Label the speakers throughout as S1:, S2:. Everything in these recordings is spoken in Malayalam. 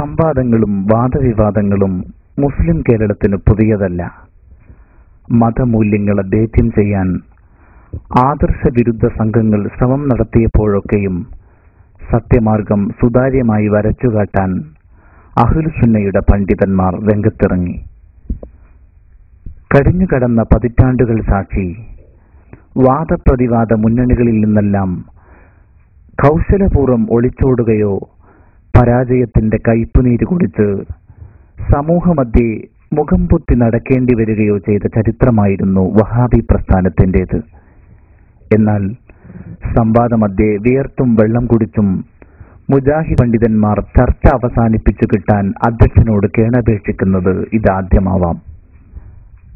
S1: സംവാദങ്ങളും വാദവിവാദങ്ങളും മുസ്ലിം കേരളത്തിന് പുതിയതല്ല. മതമൂല്യങ്ങളെ ഭേദ്യം ചെയ്യാൻ ആദർശവിരുദ്ധ സംഘങ്ങൾ ശ്രമം നടത്തിയപ്പോഴൊക്കെയും സത്യമാർഗം സുതാര്യമായി വരച്ചുകാട്ടാൻ അഹ്ലുസുന്നയുടെ പണ്ഡിതന്മാർ രംഗത്തിറങ്ങി. കഴിഞ്ഞുകടന്ന പതിറ്റാണ്ടുകൾ സാക്ഷി വാദപ്രതിവാദ മുന്നണികളിൽ നിന്നെല്ലാം കൗശലപൂർവ്വം ഒളിച്ചോടുകയോ പരാജയത്തിന്റെ കയ്പുനീര് കുടിച്ച് സമൂഹമധ്യേ മുഖം പൊത്തി നടക്കേണ്ടി വരികയോ ചെയ്ത ചരിത്രമായിരുന്നു വഹാബി പ്രസ്ഥാനത്തിൻ്റെത്. എന്നാൽ സംവാദമധ്യേ വിയർത്തും വെള്ളം കുടിച്ചും മുജാഹിദ് പണ്ഡിതന്മാർ ചർച്ച അവസാനിപ്പിച്ചു കിട്ടാൻ അധ്യക്ഷനോട് കേണപേക്ഷിക്കുന്നത് ഇതാദ്യമാവാം.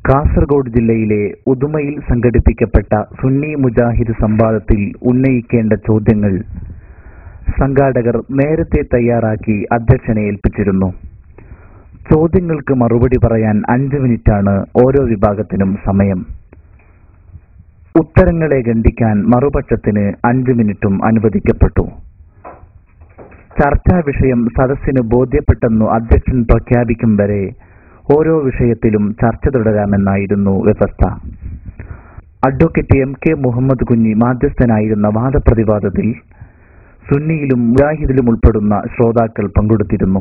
S1: കാസർഗോഡ് ജില്ലയിലെ ഉദുമയിൽ സംഘടിപ്പിക്കപ്പെട്ട സുന്നി മുജാഹിദ് സംവാദത്തിൽ ഉന്നയിക്കേണ്ട ചോദ്യങ്ങൾ സംഘാടകർ നേരത്തെ തയ്യാറാക്കി അധ്യക്ഷനെ ഏൽപ്പിച്ചിരുന്നു. ചോദ്യങ്ങൾക്ക് മറുപടി പറയാൻ 5 മിനിറ്റാണ് ഓരോ വിഭാഗത്തിനും സമയം. ഉത്തരങ്ങളെ ഖണ്ഡിക്കാൻ മറുപക്ഷത്തിന് 5 മിനിറ്റും അനുവദിക്കപ്പെട്ടു. ചർച്ചാ വിഷയം സദസ്സിന് ബോധ്യപ്പെട്ടെന്നു അധ്യക്ഷൻ പ്രഖ്യാപിക്കും വരെ ഓരോ വിഷയത്തിലും ചർച്ച തുടരാമെന്നായിരുന്നു വ്യവസ്ഥ. അഡ്വക്കേറ്റ് MK മുഹമ്മദ് കുഞ്ഞി മാധ്യസ്ഥനായിരുന്ന വാദപ്രതിവാദത്തിൽ സുന്നിയിലും മുജാഹിദിലും ഉൾപ്പെടുന്ന ശ്രോതാക്കൾ പങ്കെടുത്തിരുന്നു.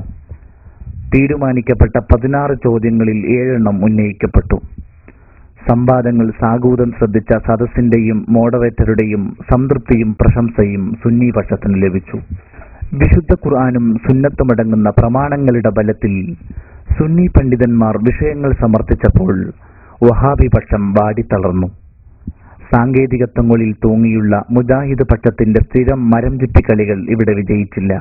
S1: തീരുമാനിക്കപ്പെട്ട 16 ചോദ്യങ്ങളിൽ 7 ഉന്നയിക്കപ്പെട്ടു. സംവാദങ്ങൾ സാഗൂതം ശ്രദ്ധിച്ച സദസ്സിന്റെയും മോഡറേറ്ററുടെയും സംതൃപ്തിയും പ്രശംസയും സുന്നി പക്ഷത്തിന് ലഭിച്ചു. വിശുദ്ധ ഖുർആനും സുന്നത്തുമടങ്ങുന്ന പ്രമാണങ്ങളുടെ ബലത്തിൽ സുന്നി പണ്ഡിതന്മാർ വിഷയങ്ങൾ സമർത്ഥിച്ചപ്പോൾ വഹാബി പക്ഷം വാടിത്തളർന്നു. സാങ്കേതികത്വങ്ങളിൽ തൂങ്ങിയുള്ള മുജാഹിദ് പക്ഷത്തിന്റെ സ്ഥിരം മരം ചുറ്റിക്കളികൾ ഇവിടെ വിജയിച്ചില്ല.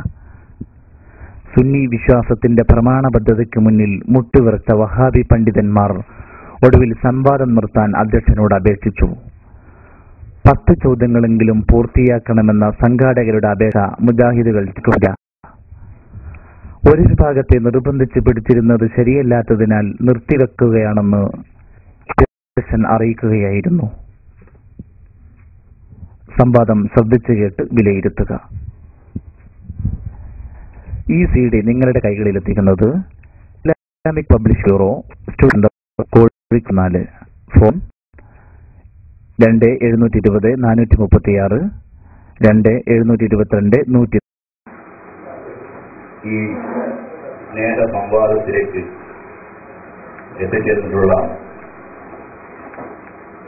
S1: സുന്നി വിശ്വാസത്തിന്റെ പ്രമാണബദ്ധതയ്ക്ക് മുന്നിൽ മുട്ടുവിറച്ച വഹാബി പണ്ഡിതന്മാർ ഒടുവിൽ സംവാദം നിർത്താൻ അധ്യക്ഷനോട് അപേക്ഷിച്ചു. 10 ചോദ്യങ്ങളെങ്കിലും പൂർത്തിയാക്കണമെന്ന സംഘാടകരുടെ അപേക്ഷ മുജാഹിദുകൾ ഒരു വിഭാഗത്തെ നിർബന്ധിച്ച് പിടിച്ചിരുന്നത് ശരിയല്ലാത്തതിനാൽ നിർത്തിവെക്കുകയാണെന്ന് അധ്യക്ഷൻ അറിയിക്കുകയായിരുന്നു. സംവാദം ശ്രദ്ധിച്ചു കേട്ട് വിലയിരുത്തുക. ഈ CD നിങ്ങളുടെ കൈകളിലെത്തിക്കുന്നത് Islamic publish bureau, student 4 phone 2720 436 2722 100.
S2: ഈ സ്നേഹ സംവാദത്തിലേക്ക് എത്തിച്ചേർന്നിട്ടുള്ള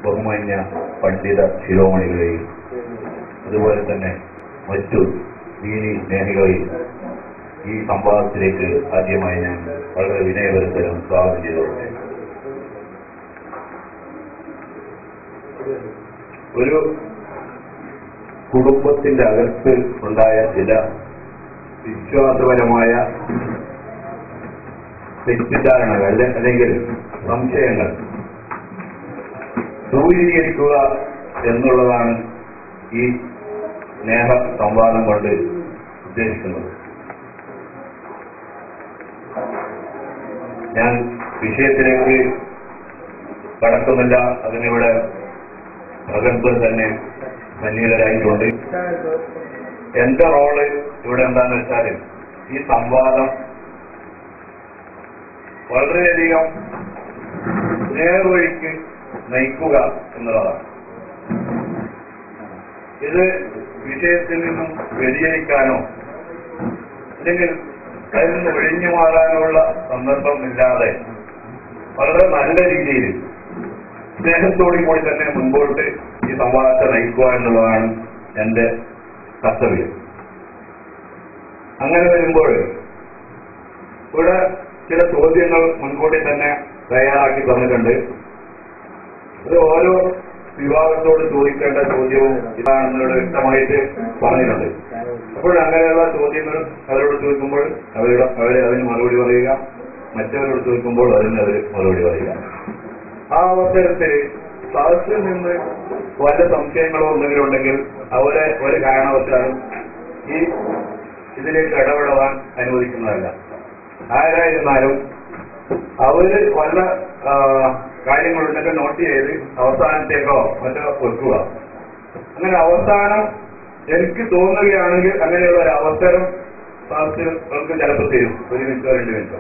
S2: ബഹുമാന്യ പണ്ഡിത ശിരോമണികളെയും അതുപോലെ തന്നെ മറ്റു ദീനി സ്നേഹികളെയും ഈ സംവാദത്തിലേക്ക് ആദ്യമായി ഞാൻ വളരെ വിനയപരസ്പരം സ്വാഗതം ചെയ്തോട്ടെ. ഒരു കുടുംബത്തിന്റെ അകത്ത് ഉണ്ടായ ചില വിശ്വാസപരമായ തെറ്റിദ്ധാരണകൾ അല്ലെങ്കിൽ സംശയങ്ങൾ ദൂരീകരിക്കുക എന്നുള്ളതാണ് ഈ സ്നേഹ സംവാദം കൊണ്ട് ഉദ്ദേശിക്കുന്നത്. ഞാൻ വിഷയത്തിലേക്ക് കടക്കുന്നില്ല. അതിനിവിടെ പ്രഗത്ഭർ തന്നെ സന്നിഹിതരായിട്ടുണ്ട്. എന്റെ റോള് ഇവിടെ എന്താന്ന് വെച്ചാൽ ഈ സംവാദം വളരെയധികം നേർവഴിക്ക് നയിക്കുക എന്നുള്ളതാണ്. ഇത് വിഷയത്തിൽ നിന്നും വ്യതിചലിക്കാനോ അല്ലെങ്കിൽ അതിൽ നിന്ന് ഒഴിഞ്ഞു മാറാനുള്ള സന്ദർഭം ഇല്ലാതെ വളരെ നല്ല രീതിയിൽ സ്നേഹത്തോടു കൂടി തന്നെ മുൻപോട്ട് ഈ സംവാദത്തെ നയിക്കുക എന്നുള്ളതാണ് എന്റെ കർത്തവ്യം. അങ്ങനെ വരുമ്പോൾ ഇവിടെ ചില ചോദ്യങ്ങൾ മുൻകൂട്ടി തന്നെ തയ്യാറാക്കി തന്നിട്ടുണ്ട്. ഇത് ഓരോ വിഭാഗത്തോട് ചോദിക്കേണ്ട ചോദ്യവും ഇതാണെന്നോട് വ്യക്തമായിട്ട് പറഞ്ഞിട്ടുണ്ട്. അപ്പോൾ അങ്ങനെയുള്ള ചോദ്യങ്ങൾ അവരോട് ചോദിക്കുമ്പോൾ അവരെ അതിന് മറുപടി പറയുക, മറ്റവരോട് ചോദിക്കുമ്പോൾ അതിന് മറുപടി പറയുക. ആ അവസരത്തിൽ സദസ്സിൽ നിന്ന് വല്ല സംശയങ്ങളോ എന്തെങ്കിലും ഉണ്ടെങ്കിൽ അവരെ ഒരു കാരണവശാലും ഈ ഇതിലേക്ക് ഇടപെടാൻ അനുവദിക്കുന്നതല്ല. ആരായിരുന്നാലും അവര് വല്ല കാര്യങ്ങളുണ്ടെങ്കിൽ നോട്ട് ചെയ്ത് അവസാനത്തേക്കോ മറ്റോ വെക്കുക. അങ്ങനെ അവസാനം എനിക്ക് തോന്നുകയാണെങ്കിൽ അങ്ങനെയുള്ള ഒരു അവസരം ക്ലാസ്സുകൾക്ക് ചിലപ്പോൾ തരും, 1 മിനിറ്റോ 2 മിനിറ്റോ.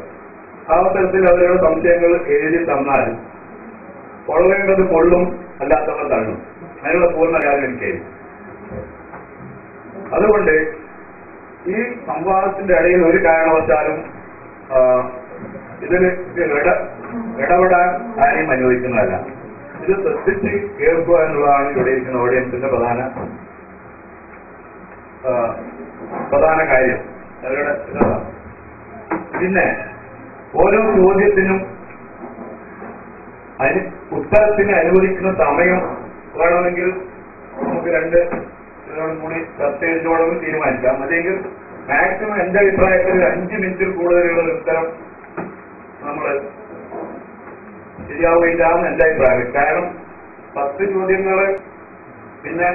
S2: ആ അവസരത്തിൽ അവരുടെ സംശയങ്ങൾ എഴുതി തന്നാൽ കൊള്ളേണ്ടത് കൊള്ളും, അല്ലാത്തവർ തള്ളും. അതിനുള്ള പൂർണ്ണ കാര്യം എനിക്കായിരുന്നു. അതുകൊണ്ട് ഈ സംവാദത്തിന്റെ ഇടയിൽ ഒരു കാരണവശാലും ഇതിൽ ഇടപെടാൻ ആരെയും അനുവദിക്കുന്നതല്ല. ഇത് ശ്രദ്ധിച്ച് കേൾക്കുക എന്നുള്ളതാണ് ഇവിടെ ഇരിക്കുന്ന ഓഡിയൻസിന്റെ പ്രധാന കാര്യം. അവരുടെ പിന്നെ ഓരോ ചോദ്യത്തിനും ഉത്തരത്തിന് അനുവദിക്കുന്ന സമയം വേണമെങ്കിൽ നമുക്ക് 2 കൂടി ചർച്ച ചെയ്തോളം തീരുമാനിക്കാം. അല്ലെങ്കിൽ മാക്സിമം എന്റെ അഭിപ്രായത്തിൽ 5 മിനിറ്റിൽ കൂടുതലുള്ള ഉത്തരം നമ്മൾ ശരിയാവുകയില്ലാന്ന് എന്റെ അഭിപ്രായം. കാരണം 10 ചോദ്യങ്ങള് പിന്നെ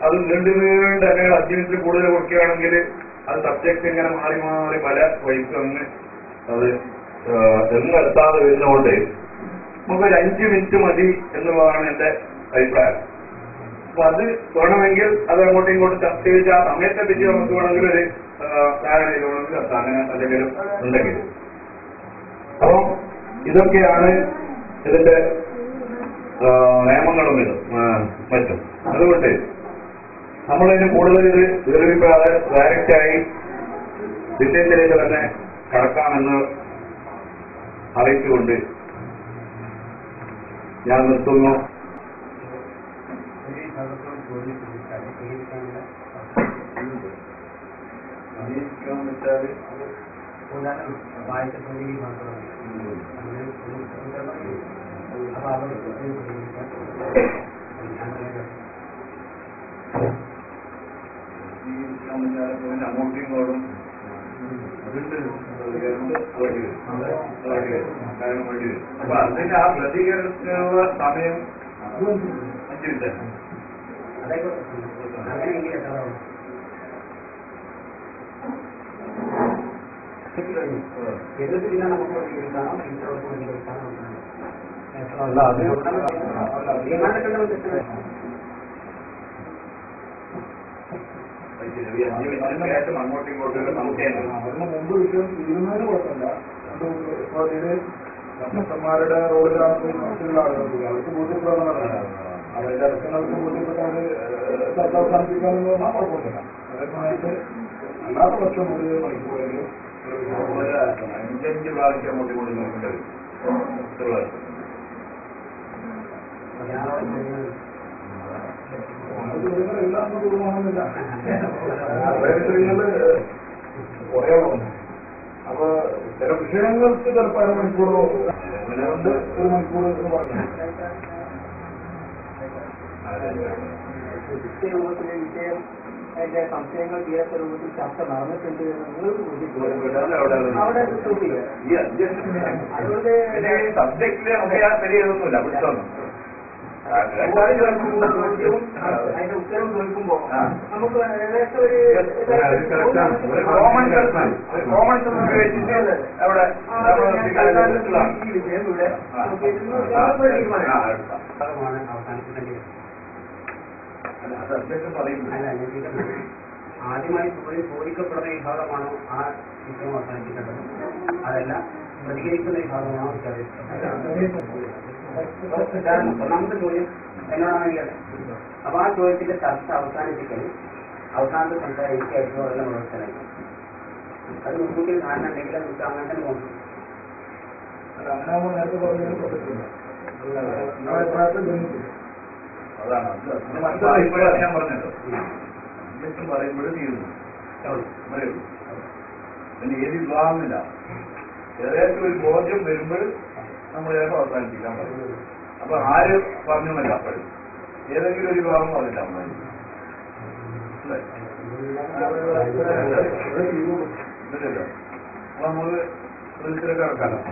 S2: അത് നീണ്ട് അങ്ങനെ 5 മിനിറ്റിൽ കൂടുതൽ കൊടുക്കുകയാണെങ്കിൽ അത് സബ്ജക്ട് ഇങ്ങനെ മാറി മാറി പല വഴിക്കും അങ്ങ് അത് എത്താതെ വരുന്നതുകൊണ്ട് നമുക്കൊരു 5 മിനിറ്റ് മതി എന്നുള്ളതാണ് എന്റെ അഭിപ്രായം. അപ്പൊ അത് വേണമെങ്കിൽ അത് അങ്ങോട്ടും ഇങ്ങോട്ടും ചർച്ച ചെയ്ത് ആ സമയത്തെ പറ്റി നമുക്ക് വേണമെങ്കിൽ ഒരു ധാരണയിലാണെങ്കിൽ അങ്ങനെ എന്തെങ്കിലും ഉണ്ടെങ്കിൽ. അപ്പം ഇതൊക്കെയാണ് ഇതിന്റെ നിയമങ്ങളും മറ്റും. അതുകൊണ്ട് നമ്മളതിന് കൂടുതൽ ഇത് ദീർഘിക്കാതെ ഡയറക്റ്റായി വിഷയത്തിലേക്ക് തന്നെ കടക്കാമെന്ന് അറിയിച്ചുകൊണ്ട് ഞാൻ നിർത്തുന്നു. അങ്ങോട്ടും അപ്പൊ അതിന് ആ പ്രതികരണത്തിനുള്ള സമയം 5 മിനിറ്റ്. അങ്ങോട്ടും ഇങ്ങോട്ടും അതിന് മുമ്പ് വിഷയം തീരുന്നതിന് കുഴപ്പമില്ല. ഡോക്ടർമാരുടെ റോഡിലാണ് മറ്റുള്ള ആളുകൾക്ക് അവർക്ക് ബോധ്യപ്പെടുന്നതാണ്. അവരുടെ ഇടക്കങ്ങൾക്ക് ബോധ്യപ്പെട്ടാൽ ചർച്ച അവസാനിപ്പിക്കാമെന്ന് പറഞ്ഞാൽ കുഴപ്പമില്ല. അതേസമയത്ത് അല്ലാത്ത പക്ഷം 1 മണിക്കൂറെങ്കിലും 5 പ്രാവശ്യം അങ്ങോട്ടും ഇങ്ങോട്ടും നോക്കേണ്ടത്. എല്ലാം തീരുമാനമില്ല. കുറേ അപ്പൊ ചില വിഷയങ്ങൾക്ക് ചിലപ്പോൾ 1 മണിക്കൂറോ അതുകൊണ്ട് 1 മണിക്കൂർ എന്ന് പറഞ്ഞു.
S3: വിഷയം അതിന്റെ സംശയങ്ങൾ തീരാത്ത രൂപത്തിൽ ചർച്ച നടന്നിട്ടുണ്ട് അതുകൊണ്ട്
S2: സബ്ജക്റ്റില് നമുക്ക് ശരിയൊന്നുമില്ല.
S3: അതിന്റെ ഉത്തരം ചോദിക്കുമ്പോ നമുക്ക് ഏകദേശം ഒരു
S2: കോമൺ സെൻസ് ഉപയോഗിച്ചിട്ട് അവിടെ
S3: ഈ വിഷയം ഇവിടെ ആദ്യമായി ചോദിക്കപ്പെടുന്ന വിഭാഗമാണോ ആ വിഷയം അവസാനിപ്പിക്കേണ്ടത്, അതല്ല പ്രതികരിക്കുന്ന വിഭാഗമാണോ? ഒന്നാമത്തെ ചോദ്യം എന്നോടാണെങ്കിൽ അപ്പൊ ആ ചോദ്യത്തിന്റെ ചർച്ച അവസാനിപ്പിക്കലും അവസാനത്തെ സംസാരിക്കായിരിക്കും അതെല്ലാം വ്യവസ്ഥനായിരിക്കും. അത് മുൻകൂട്ടി ധാരണ ഉണ്ടെങ്കിൽ നമുക്ക് അങ്ങനെ തന്നെ പോകും.
S2: അങ്ങനെ നേരത്തെ പറഞ്ഞത് അതാണ് ഞാൻ പറഞ്ഞല്ലോ. പറയുമ്പോഴും തീരുന്നു പിന്നെ ഏത് വിഭാഗമില്ല. ഏകദേശം ഒരു ബോധ്യം വരുമ്പോൾ നമ്മൾ ചിലപ്പോൾ അവസാനിപ്പിക്കാൻ പറയും. അപ്പൊ ആര് പറഞ്ഞുമല്ല അപ്പോഴും ഏതെങ്കിലും ഒരു വിഭാഗം പറഞ്ഞിട്ടാൽ മതി. അപ്പൊ നമ്മള് കണക്കാക്കാം.